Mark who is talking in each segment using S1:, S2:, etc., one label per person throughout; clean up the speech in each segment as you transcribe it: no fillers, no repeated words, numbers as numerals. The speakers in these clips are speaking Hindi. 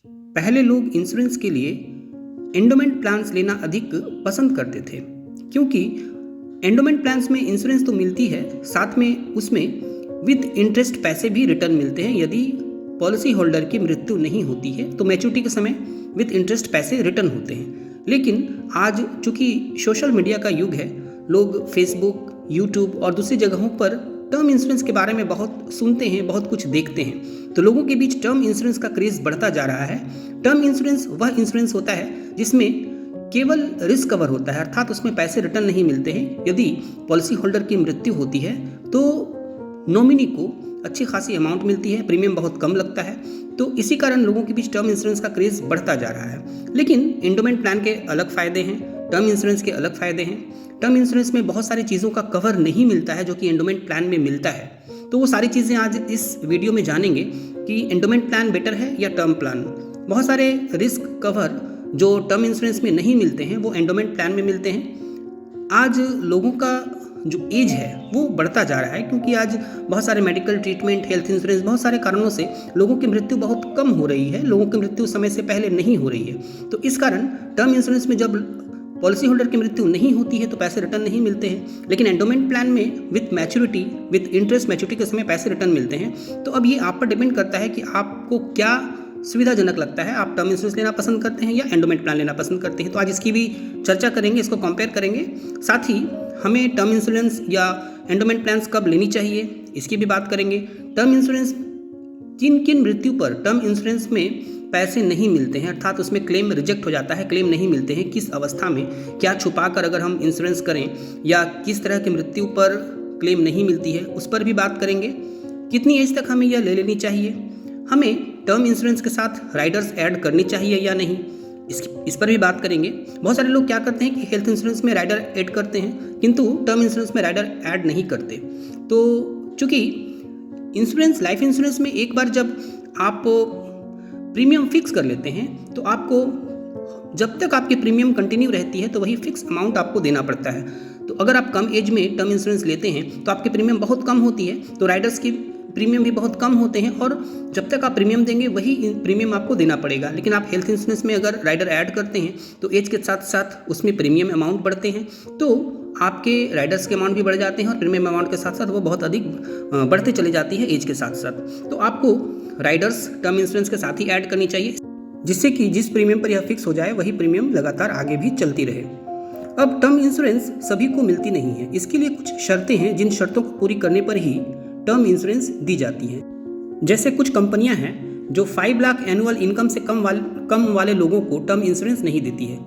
S1: पहले लोग इंश्योरेंस के लिए एंडोमेंट प्लान्स लेना अधिक पसंद करते थे, क्योंकि एंडोमेंट प्लान्स में इंश्योरेंस तो मिलती है, साथ में उसमें विद इंटरेस्ट पैसे भी रिटर्न मिलते हैं। यदि पॉलिसी होल्डर की मृत्यु नहीं होती है तो मैच्योरिटी के समय विद इंटरेस्ट पैसे रिटर्न होते हैं। लेकिन आज चूंकि सोशल मीडिया का युग है, लोग फेसबुक, यूट्यूब और दूसरी जगहों पर टर्म इंश्योरेंस के बारे में बहुत सुनते हैं, बहुत कुछ देखते हैं, तो लोगों के बीच टर्म इंश्योरेंस का क्रेज बढ़ता जा रहा है। टर्म इंश्योरेंस वह इंश्योरेंस होता है जिसमें केवल रिस्क कवर होता है, अर्थात उसमें पैसे रिटर्न नहीं मिलते हैं। यदि पॉलिसी होल्डर की मृत्यु होती है तो नॉमिनी को अच्छी खासी अमाउंट मिलती है, प्रीमियम बहुत कम लगता है। तो इसी कारण लोगों के बीच टर्म इंश्योरेंस का क्रेज बढ़ता जा रहा है। लेकिन एंडोमेंट प्लान के अलग फ़ायदे हैं, टर्म इंश्योरेंस के अलग फ़ायदे हैं। टर्म इंश्योरेंस में बहुत सारी चीज़ों का कवर नहीं मिलता है जो कि एंडोमेंट प्लान में मिलता है। तो वो सारी चीज़ें आज इस वीडियो में जानेंगे कि एंडोमेंट प्लान बेटर है या टर्म प्लान। बहुत सारे रिस्क कवर जो टर्म इंश्योरेंस में नहीं मिलते हैं वो एंडोमेंट प्लान में मिलते हैं। आज लोगों का जो एज है वो बढ़ता जा रहा है, क्योंकि आज बहुत सारे मेडिकल ट्रीटमेंट, हेल्थ इंश्योरेंस, बहुत सारे कारणों से लोगों की मृत्यु बहुत कम हो रही है, लोगों की मृत्यु समय से पहले नहीं हो रही है। तो इस कारण टर्म इंश्योरेंस में जब पॉलिसी होल्डर की मृत्यु नहीं होती है तो पैसे रिटर्न नहीं मिलते हैं, लेकिन एंडोमेंट प्लान में with maturity, with interest maturity के समय पैसे रिटर्न मिलते हैं। तो अब ये आप पर डिपेंड करता है कि आपको क्या सुविधाजनक लगता है, आप टर्म इंश्योरेंस लेना पसंद करते हैं या एंडोमेंट प्लान लेना पसंद करते हैं। तो आज इसकी भी चर्चा करेंगे, इसको कंपेयर करेंगे। साथ ही हमें टर्म इंश्योरेंस या एंडोमेंट प्लान्स कब लेनी चाहिए इसकी भी बात करेंगे। टर्म इंश्योरेंस किन किन मृत्यु पर टर्म इंश्योरेंस में पैसे नहीं मिलते हैं, अर्थात उसमें क्लेम रिजेक्ट हो जाता है, क्लेम नहीं मिलते हैं, किस अवस्था में, क्या छुपाकर अगर हम इंश्योरेंस करें, या किस तरह की मृत्यु पर क्लेम नहीं मिलती है उस पर भी बात करेंगे। कितनी एज तक हमें यह ले लेनी चाहिए, हमें टर्म इंश्योरेंस के साथ राइडर्स ऐड करनी चाहिए या नहीं, इस पर भी बात करेंगे। बहुत सारे लोग क्या करते हैं कि हेल्थ इंश्योरेंस में राइडर ऐड करते हैं किंतु टर्म इंश्योरेंस में राइडर ऐड नहीं करते। तो चूंकि इंश्योरेंस, लाइफ इंश्योरेंस में एक बार जब आप प्रीमियम फिक्स कर लेते हैं तो आपको जब तक आपकी प्रीमियम कंटिन्यू रहती है तो वही फिक्स अमाउंट आपको देना पड़ता है। तो अगर आप कम एज में टर्म इंश्योरेंस लेते हैं तो आपकी प्रीमियम बहुत कम होती है, तो राइडर्स की प्रीमियम भी बहुत कम होते हैं, और जब तक आप प्रीमियम देंगे वही प्रीमियम आपको देना पड़ेगा। लेकिन आप हेल्थ इंश्योरेंस में अगर राइडर ऐड करते हैं तो एज के साथ साथ उसमें प्रीमियम अमाउंट बढ़ते हैं, तो आपके राइडर्स के अमाउंट भी बढ़ जाते हैं और प्रीमियम अमाउंट के साथ साथ वो बहुत अधिक बढ़ते चले जाती है एज के साथ साथ। तो आपको राइडर्स टर्म इंश्योरेंस के साथ ही ऐड करनी चाहिए, जिससे कि जिस प्रीमियम पर यह फिक्स हो जाए वही प्रीमियम लगातार आगे भी चलती रहे। अब टर्म इंश्योरेंस सभी को मिलती नहीं है, इसके लिए कुछ शर्तें हैं जिन शर्तों को पूरी करने पर ही टर्म इंश्योरेंस दी जाती है। जैसे कुछ कंपनियां हैं जो 5 लाख एनुअल इनकम से कम वाले लोगों को टर्म इंश्योरेंस नहीं देती है।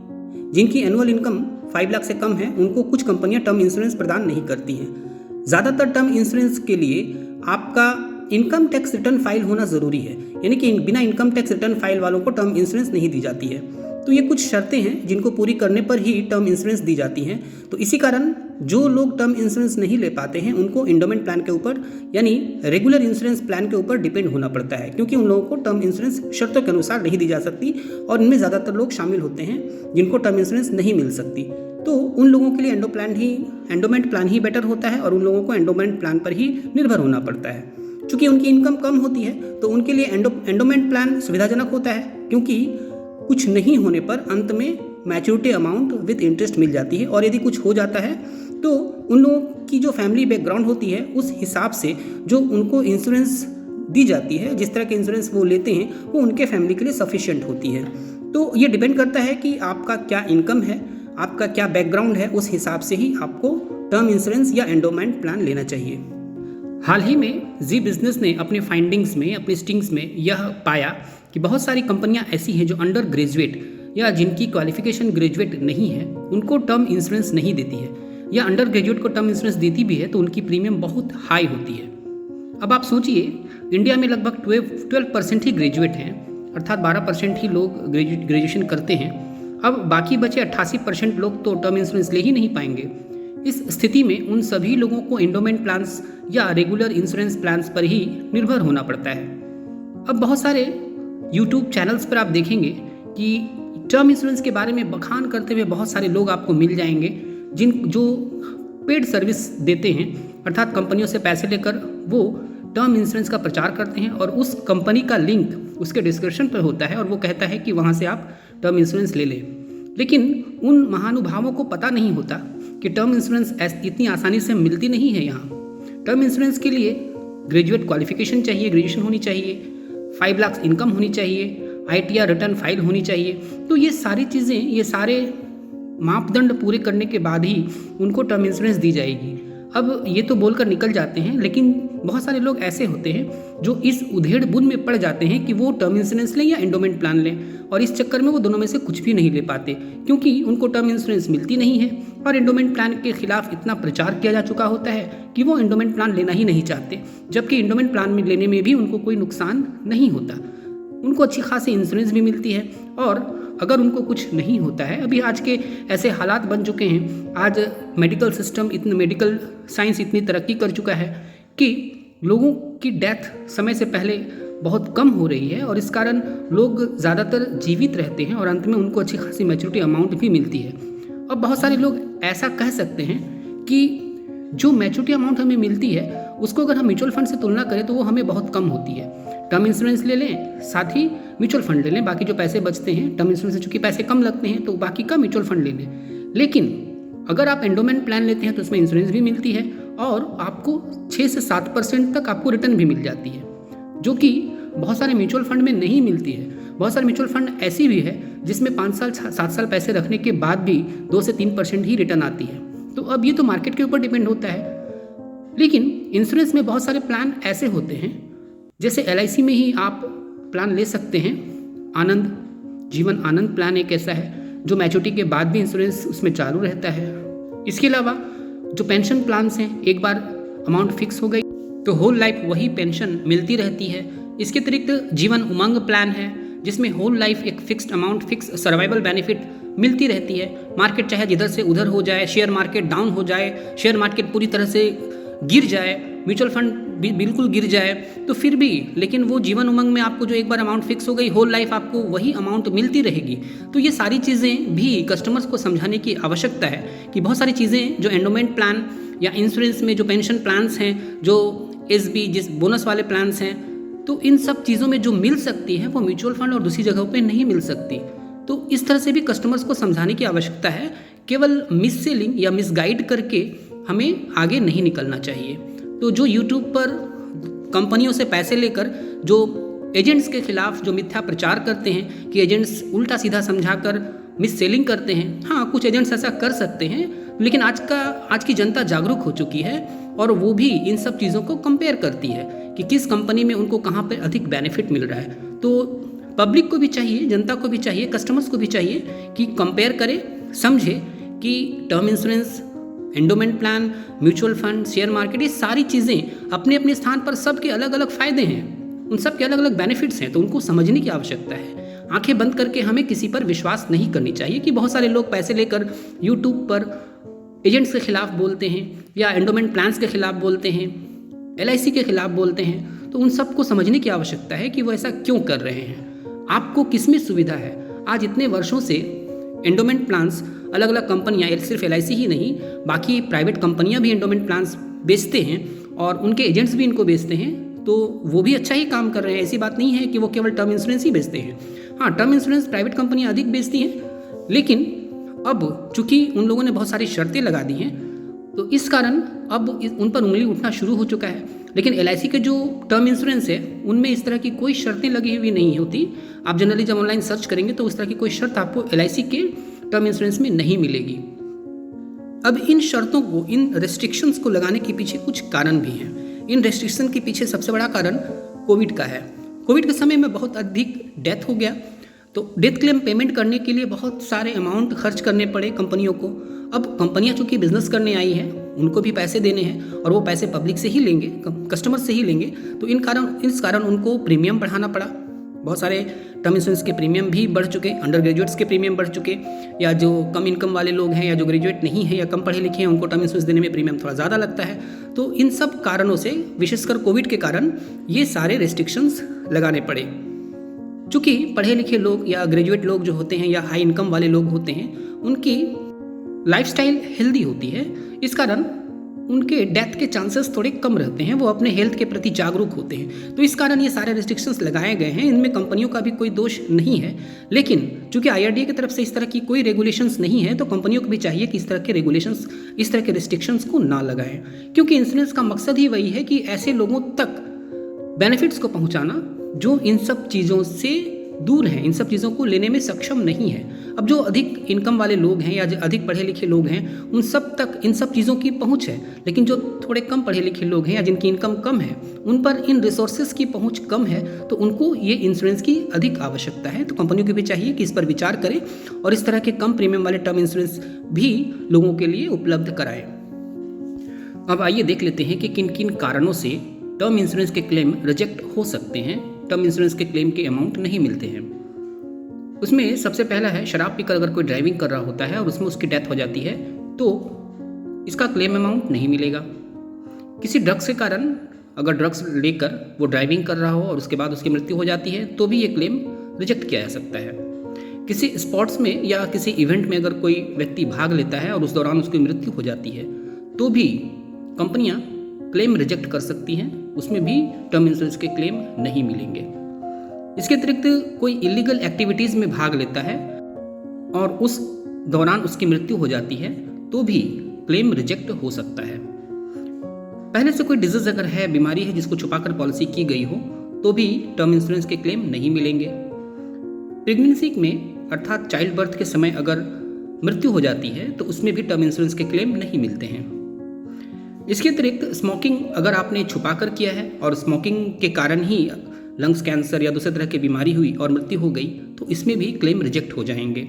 S1: जिनकी एनुअल इनकम 5 लाख से कम है उनको कुछ कंपनियां टर्म इंश्योरेंस प्रदान नहीं करती हैं। ज़्यादातर टर्म इंश्योरेंस के लिए आपका इनकम टैक्स रिटर्न फाइल होना ज़रूरी है, यानी कि बिना इनकम टैक्स रिटर्न फाइल वालों को टर्म इंश्योरेंस नहीं दी जाती है। तो ये कुछ शर्तें हैं जिनको पूरी करने पर ही टर्म इंश्योरेंस दी जाती हैं। तो इसी कारण जो लोग टर्म इंश्योरेंस नहीं ले पाते हैं उनको एंडोमेंट प्लान के ऊपर, यानी रेगुलर इंश्योरेंस प्लान के ऊपर डिपेंड होना पड़ता है, क्योंकि उन लोगों को टर्म इंश्योरेंस शर्तों के अनुसार नहीं दी जा सकती और इनमें ज़्यादातर लोग शामिल होते हैं जिनको टर्म इंश्योरेंस नहीं मिल सकती। तो उन लोगों के लिए एंडोमेंट प्लान ही बेटर होता है और उन लोगों को एंडोमेंट प्लान पर ही निर्भर होना पड़ता है। चूँकि उनकी इनकम कम होती है तो उनके लिए एंडोमेंट प्लान सुविधाजनक होता है, क्योंकि कुछ नहीं होने पर अंत में मैच्योरिटी अमाउंट विद इंटरेस्ट मिल जाती है, और यदि कुछ हो जाता है तो उन लोगों की जो फैमिली बैकग्राउंड होती है उस हिसाब से जो उनको इंश्योरेंस दी जाती है, जिस तरह के इंश्योरेंस वो लेते हैं वो उनके फैमिली के लिए सफिशिएंट होती है। तो ये डिपेंड करता है कि आपका क्या इनकम है, आपका क्या बैकग्राउंड है, उस हिसाब से ही आपको टर्म इंश्योरेंस या एंडोमेंट प्लान लेना चाहिए। हाल ही में जी बिजनेस ने अपने फाइंडिंग्स में, अपने स्टिंग्स में यह पाया कि बहुत सारी कंपनियां ऐसी हैं जो अंडर ग्रेजुएट या जिनकी क्वालिफिकेशन ग्रेजुएट नहीं है उनको टर्म इंश्योरेंस नहीं देती है, या अंडर ग्रेजुएट को टर्म इंश्योरेंस देती भी है तो उनकी प्रीमियम बहुत हाई होती है। अब आप सोचिए, इंडिया में लगभग 12% ही ग्रेजुएट हैं, अर्थात 12% ही लोग ग्रेजुएशन करते हैं। अब बाकी बचे 88% लोग तो टर्म इंश्योरेंस ले ही नहीं पाएंगे। इस स्थिति में उन सभी लोगों को एंडोमेंट प्लान्स या रेगुलर इंश्योरेंस प्लान्स पर ही निर्भर होना पड़ता है। अब बहुत सारे यूट्यूब चैनल्स पर आप देखेंगे कि टर्म इंश्योरेंस के बारे में बखान करते हुए बहुत सारे लोग आपको मिल जाएंगे जो पेड सर्विस देते हैं, अर्थात कंपनियों से पैसे लेकर वो टर्म इंश्योरेंस का प्रचार करते हैं और उस कंपनी का लिंक उसके डिस्क्रिप्शन पर होता है और वो कहता है कि वहाँ से आप टर्म इंश्योरेंस ले लें। लेकिन उन महानुभावों को पता नहीं होता कि टर्म इंश्योरेंस इतनी आसानी से मिलती नहीं है। यहाँ टर्म इंश्योरेंस के लिए ग्रेजुएट क्वालिफिकेशन चाहिए, ग्रेजुएशन होनी चाहिए, 5 लाख इनकम होनी चाहिए, ITR रिटर्न फाइल होनी चाहिए। तो ये सारी चीज़ें, ये सारे मापदंड पूरे करने के बाद ही उनको टर्म इंश्योरेंस दी जाएगी। अब ये तो बोलकर निकल जाते हैं, लेकिन बहुत सारे लोग ऐसे होते हैं जो इस उधेड़ बुन में पड़ जाते हैं कि वो टर्म इंश्योरेंस लें या एंडोमेंट प्लान लें, और इस चक्कर में वो दोनों में से कुछ भी नहीं ले पाते, क्योंकि उनको टर्म इंश्योरेंस मिलती नहीं है और एंडोमेंट प्लान के खिलाफ इतना प्रचार किया जा चुका होता है कि वो एंडोमेंट प्लान लेना ही नहीं चाहते, जबकि एंडोमेंट प्लान में लेने में भी उनको कोई नुकसान नहीं होता। उनको अच्छी खासी इंश्योरेंस भी मिलती है, और अगर उनको कुछ नहीं होता है, अभी आज के ऐसे हालात बन चुके हैं, आज मेडिकल सिस्टम मेडिकल साइंस इतनी तरक्की कर चुका है कि लोगों की डेथ समय से पहले बहुत कम हो रही है, और इस कारण लोग ज़्यादातर जीवित रहते हैं और अंत में उनको अच्छी खासी मैच्योरिटी अमाउंट भी मिलती है। अब बहुत सारे लोग ऐसा कह सकते हैं कि जो मैच्योरिटी अमाउंट हमें मिलती है उसको अगर हम म्यूचुअल फंड से तुलना करें तो वो हमें बहुत कम होती है। टर्म इंश्योरेंस ले लें, साथ ही म्यूचुअल फंड ले लें, बाकी जो पैसे बचते हैं टर्म इंश्योरेंस से चूँकि पैसे कम लगते हैं तो बाकी का म्यूचुअल फंड ले लें। लेकिन अगर आप एंडोमेंट प्लान लेते हैं तो उसमें इंश्योरेंस भी मिलती है और आपको 6 से 7% तक आपको रिटर्न भी मिल जाती है, जो कि बहुत सारे म्यूचुअल फंड में नहीं मिलती है। बहुत सारे म्यूचुअल फंड ऐसी भी है जिसमें 5 साल 7 साल पैसे रखने के बाद भी 2 से 3% ही रिटर्न आती है। तो अब ये तो मार्केट के ऊपर डिपेंड होता है। लेकिन इंश्योरेंस में बहुत सारे प्लान ऐसे होते हैं, जैसे LIC में ही आप प्लान ले सकते हैं। आनंद जीवन आनंद प्लान एक ऐसा है जो मैच्योरिटी के बाद भी इंश्योरेंस उसमें चालू रहता है। इसके अलावा जो पेंशन प्लान्स हैं, एक बार अमाउंट फिक्स हो गई तो होल लाइफ वही पेंशन मिलती रहती है। इसके अतिरिक्त जीवन उमंग प्लान है जिसमें होल लाइफ एक fixed amount, fix survival benefit मिलती रहती है। मार्केट चाहे जिधर से उधर हो जाए, शेयर मार्केट डाउन हो जाए, शेयर मार्केट पूरी तरह से गिर जाए, म्यूचुअल फंड भी बिल्कुल गिर जाए, तो फिर भी लेकिन वो जीवन उमंग में आपको जो एक बार अमाउंट फिक्स हो गई, होल लाइफ आपको वही अमाउंट मिलती रहेगी। तो ये सारी चीज़ें भी कस्टमर्स को समझाने की आवश्यकता है कि बहुत सारी चीज़ें जो एंडोमेंट प्लान या इंश्योरेंस में जो पेंशन प्लान्स हैं, जो SB जिस बोनस वाले प्लान्स हैं, तो इन सब चीज़ों में जो मिल सकती है वो म्यूचुअल फंड और दूसरी जगहों पे नहीं मिल सकती। तो इस तरह से भी कस्टमर्स को समझाने की आवश्यकता है। केवल मिस सेलिंग या मिसगाइड करके हमें आगे नहीं निकलना चाहिए। तो जो यूट्यूब पर कंपनियों से पैसे लेकर जो एजेंट्स के खिलाफ जो मिथ्या प्रचार करते हैं कि एजेंट्स उल्टा सीधा समझाकर मिस सेलिंग करते हैं, हाँ कुछ एजेंट्स ऐसा कर सकते हैं, लेकिन आज की जनता जागरूक हो चुकी है और वो भी इन सब चीज़ों को कंपेयर करती है कि किस कंपनी में उनको कहाँ पर अधिक बेनिफिट मिल रहा है। तो पब्लिक को भी चाहिए, जनता को भी चाहिए, कस्टमर्स को भी चाहिए कि कंपेयर करे, समझे कि term insurance, endowment plan, mutual fund, share market, ये सारी चीज़ें अपने अपने स्थान पर सबके अलग अलग फ़ायदे हैं, उन सब के अलग अलग बेनिफिट्स हैं, तो उनको समझने की आवश्यकता है। आंखें बंद करके हमें किसी पर विश्वास नहीं करनी चाहिए कि बहुत सारे लोग पैसे लेकर यूट्यूब पर एजेंट्स के खिलाफ बोलते हैं या एंडोमेंट प्लान्स के खिलाफ बोलते हैं, LIC के खिलाफ बोलते हैं। तो उन सबको समझने की आवश्यकता है कि वो ऐसा क्यों कर रहे हैं, आपको किस में सुविधा है। आज इतने वर्षों से एंडोमेंट प्लान्स अलग अलग कंपनियां, सिर्फ LIC ही नहीं, बाकी प्राइवेट कंपनियां भी एंडोमेंट प्लान्स बेचते हैं और उनके एजेंट्स भी इनको बेचते हैं, तो वो भी अच्छा ही काम कर रहे हैं। ऐसी बात नहीं है कि वो केवल टर्म इंश्योरेंस ही बेचते हैं। हाँ, टर्म इंश्योरेंस प्राइवेट कंपनियां अधिक बेचती हैं, लेकिन अब चूंकि उन लोगों ने बहुत सारी शर्तें लगा दी हैं, तो इस कारण अब उन पर उंगली उठना शुरू हो चुका है। लेकिन LIC के जो टर्म इंश्योरेंस है उनमें इस तरह की कोई शर्तें लगी हुई नहीं होती। आप जनरली जब ऑनलाइन सर्च करेंगे तो उस तरह की कोई शर्त आपको LIC के टर्म इंश्योरेंस में नहीं मिलेगी। अब इन शर्तों को, इन रेस्ट्रिक्शंस को लगाने के पीछे कुछ कारण भी हैं। इन रेस्ट्रिक्शन के पीछे सबसे बड़ा कारण कोविड का है। कोविड के समय में बहुत अधिक डेथ हो गया, तो डेथ क्लेम पेमेंट करने के लिए बहुत सारे अमाउंट खर्च करने पड़े कंपनियों को। अब कंपनियां चूँकि बिजनेस करने आई हैं, उनको भी पैसे देने हैं और वो पैसे पब्लिक से ही लेंगे, कस्टमर से ही लेंगे, तो इस कारण उनको प्रीमियम बढ़ाना पड़ा। बहुत सारे टर्म इंश्योरेंस के प्रीमियम भी बढ़ चुके, अंडर ग्रेजुएट्स के प्रीमियम बढ़ चुके, या जो कम इनकम वाले लोग हैं या जो ग्रेजुएट नहीं है या कम पढ़े लिखे हैं उनको टर्म इंश्योरेंस देने में प्रीमियम थोड़ा ज़्यादा लगता है। तो इन सब कारणों से, विशेषकर कोविड के कारण, ये सारे रेस्ट्रिक्शंस लगाने पड़े। चूँकि पढ़े लिखे लोग या ग्रेजुएट लोग जो होते हैं या हाई इनकम वाले लोग होते हैं, उनकी लाइफस्टाइल हेल्दी होती है, इस कारण उनके डेथ के चांसेस थोड़े कम रहते हैं, वो अपने हेल्थ के प्रति जागरूक होते हैं। तो इस कारण ये सारे रिस्ट्रिक्शंस लगाए गए हैं, इनमें कंपनियों का भी कोई दोष नहीं है। लेकिन चूंकि IRDA की तरफ से इस तरह की कोई रेगुलेशंस नहीं है, तो कंपनियों को भी चाहिए कि इस तरह के रेगुलेशंस, इस तरह के रिस्ट्रिक्शंस को ना लगाएं, क्योंकि इंश्योरेंस का मकसद ही वही है कि ऐसे लोगों तक बेनिफिट्स को पहुँचाना जो इन सब चीज़ों से दूर हैं, इन सब चीज़ों को लेने में सक्षम नहीं है। अब जो अधिक इनकम वाले लोग हैं या जो अधिक पढ़े लिखे लोग हैं, उन सब तक इन सब चीज़ों की पहुंच है, लेकिन जो थोड़े कम पढ़े लिखे लोग हैं या जिनकी इनकम कम है, उन पर इन रिसोर्सेज की पहुंच कम है, तो उनको ये इंश्योरेंस की अधिक आवश्यकता है। तो कंपनियों को भी चाहिए कि इस पर विचार करें और इस तरह के कम प्रीमियम वाले टर्म इंश्योरेंस भी लोगों के लिए उपलब्ध कराएं। अब आइए देख लेते हैं कि किन किन कारणों से टर्म इंश्योरेंस के क्लेम रिजेक्ट हो सकते हैं, टर्म इंश्योरेंस के क्लेम के अमाउंट नहीं मिलते हैं। उसमें सबसे पहला है, शराब पीकर अगर कोई ड्राइविंग कर रहा होता है और उसमें उसकी डेथ हो जाती है तो इसका क्लेम अमाउंट नहीं मिलेगा। किसी ड्रग्स के कारण अगर ड्रग्स लेकर वो ड्राइविंग कर रहा हो और उसके बाद उसकी मृत्यु हो जाती है तो भी ये क्लेम रिजेक्ट किया जा सकता है। किसी स्पोर्ट्स में या किसी इवेंट में अगर कोई व्यक्ति भाग लेता है और उस दौरान उसकी मृत्यु हो जाती है तो भी कंपनियां क्लेम रिजेक्ट कर सकती हैं, उसमें भी टर्म इंश्योरेंस के क्लेम नहीं मिलेंगे। इसके अतिरिक्त कोई इलीगल एक्टिविटीज़ में भाग लेता है और उस दौरान उसकी मृत्यु हो जाती है तो भी क्लेम रिजेक्ट हो सकता है। पहले से कोई डिजीज अगर है, बीमारी है जिसको छुपाकर पॉलिसी की गई हो तो भी टर्म इंश्योरेंस के क्लेम नहीं मिलेंगे। प्रेगनेंसी में अर्थात चाइल्ड बर्थ के समय अगर मृत्यु हो जाती है तो उसमें भी टर्म इंश्योरेंस के क्लेम नहीं मिलते हैं। इसके अतिरिक्त स्मोकिंग अगर आपने छुपाकर किया है और स्मोकिंग के कारण ही लंग्स कैंसर या दूसरे तरह की बीमारी हुई और मृत्यु हो गई तो इसमें भी क्लेम रिजेक्ट हो जाएंगे।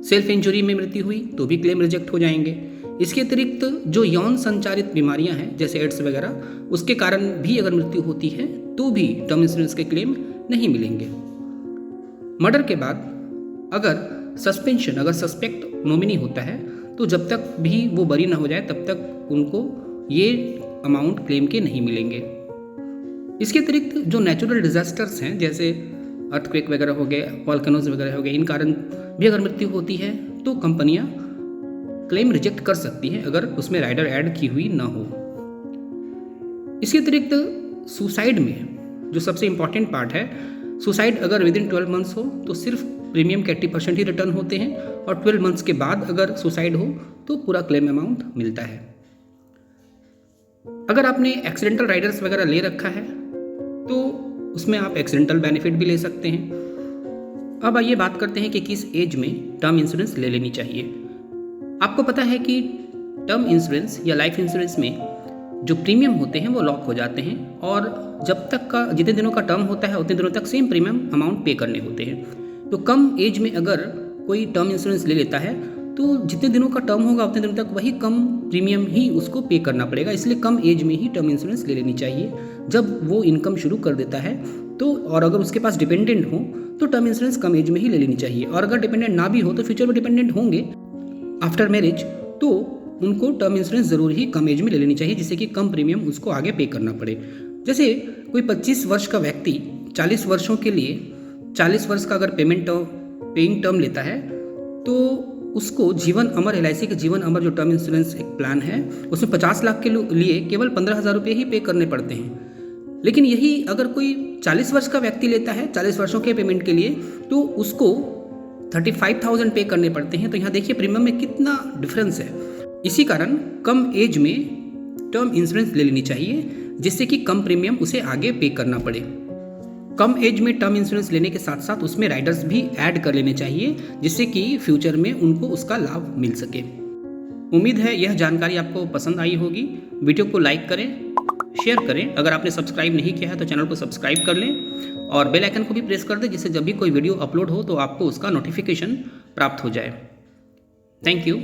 S1: सेल्फ इंजरी में मृत्यु हुई तो भी क्लेम रिजेक्ट हो जाएंगे। इसके अतिरिक्त जो यौन संचारित बीमारियां हैं जैसे एड्स वगैरह, उसके कारण भी अगर मृत्यु होती है तो भी टर्म इंश्योरेंस के क्लेम नहीं मिलेंगे। मर्डर के बाद अगर सस्पेंशन, अगर सस्पेक्ट नॉमिनी होता है तो जब तक भी वो बरी ना हो जाए तब तक उनको ये अमाउंट क्लेम के नहीं मिलेंगे। इसके अतिरिक्त जो नेचुरल डिजास्टर्स हैं जैसे अर्थक्वेक वगैरह हो गए, वॉल्केनोज वगैरह हो गए, इन कारण भी अगर मृत्यु होती है तो कंपनियां क्लेम रिजेक्ट कर सकती हैं अगर उसमें राइडर ऐड की हुई ना हो। इसके अतिरिक्त सुसाइड में जो सबसे इंपॉर्टेंट पार्ट है, सुसाइड अगर विद इन 12 मंथ्स हो तो सिर्फ प्रीमियम के 80% ही रिटर्न होते हैं और 12 मंथ्स के बाद अगर सुसाइड हो तो पूरा क्लेम अमाउंट मिलता है। अगर आपने एक्सीडेंटल राइडर्स वगैरह ले रखा है तो उसमें आप एक्सीडेंटल बेनिफिट भी ले सकते हैं। अब आइए बात करते हैं कि किस एज में टर्म इंश्योरेंस ले लेनी चाहिए। आपको पता है कि टर्म इंश्योरेंस या लाइफ इंश्योरेंस में जो प्रीमियम होते हैं वो लॉक हो जाते हैं और जब तक का जितने दिनों का टर्म होता है उतने दिनों तक सेम प्रीमियम अमाउंट पे करने होते हैं। तो कम एज में अगर कोई टर्म इंश्योरेंस ले लेता है तो जितने दिनों का टर्म होगा उतने दिनों तक वही कम प्रीमियम ही उसको पे करना पड़ेगा। इसलिए कम एज में ही टर्म इंश्योरेंस ले लेनी चाहिए जब वो इनकम शुरू कर देता है तो। और अगर उसके पास डिपेंडेंट हो तो टर्म इंश्योरेंस कम एज में ही ले लेनी चाहिए, और अगर डिपेंडेंट ना भी हो तो फ्यूचर में डिपेंडेंट होंगे आफ्टर मैरिज तो उनको टर्म इंश्योरेंस ज़रूर ही कम एज में ले लेनी चाहिए जिससे कि कम प्रीमियम उसको आगे पे करना पड़े। जैसे कोई 25 वर्ष का व्यक्ति 40 वर्षों के लिए 40 वर्ष का अगर पेइंग टर्म लेता है तो उसको जीवन अमर LIC के जीवन अमर जो टर्म इंश्योरेंस एक प्लान है उसमें 50 लाख के लिए केवल 15,000 रुपये ही पे करने पड़ते हैं। लेकिन यही अगर कोई 40 वर्ष का व्यक्ति लेता है 40 वर्षों के पेमेंट के लिए तो उसको 35,000 पे करने पड़ते हैं। तो यहाँ देखिए प्रीमियम में कितना डिफरेंस है। इसी कारण कम एज में टर्म इंश्योरेंस ले लेनी चाहिए जिससे कि कम प्रीमियम उसे आगे पे करना पड़े। कम एज में टर्म इंश्योरेंस लेने के साथ साथ उसमें राइडर्स भी ऐड कर लेने चाहिए जिससे कि फ्यूचर में उनको उसका लाभ मिल सके। उम्मीद है यह जानकारी आपको पसंद आई होगी। वीडियो को लाइक करें, शेयर करें। अगर आपने सब्सक्राइब नहीं किया है तो चैनल को सब्सक्राइब कर लें और बेल आइकन को भी प्रेस कर दें जिससे जब भी कोई वीडियो अपलोड हो तो आपको उसका नोटिफिकेशन प्राप्त हो जाए। Thank you.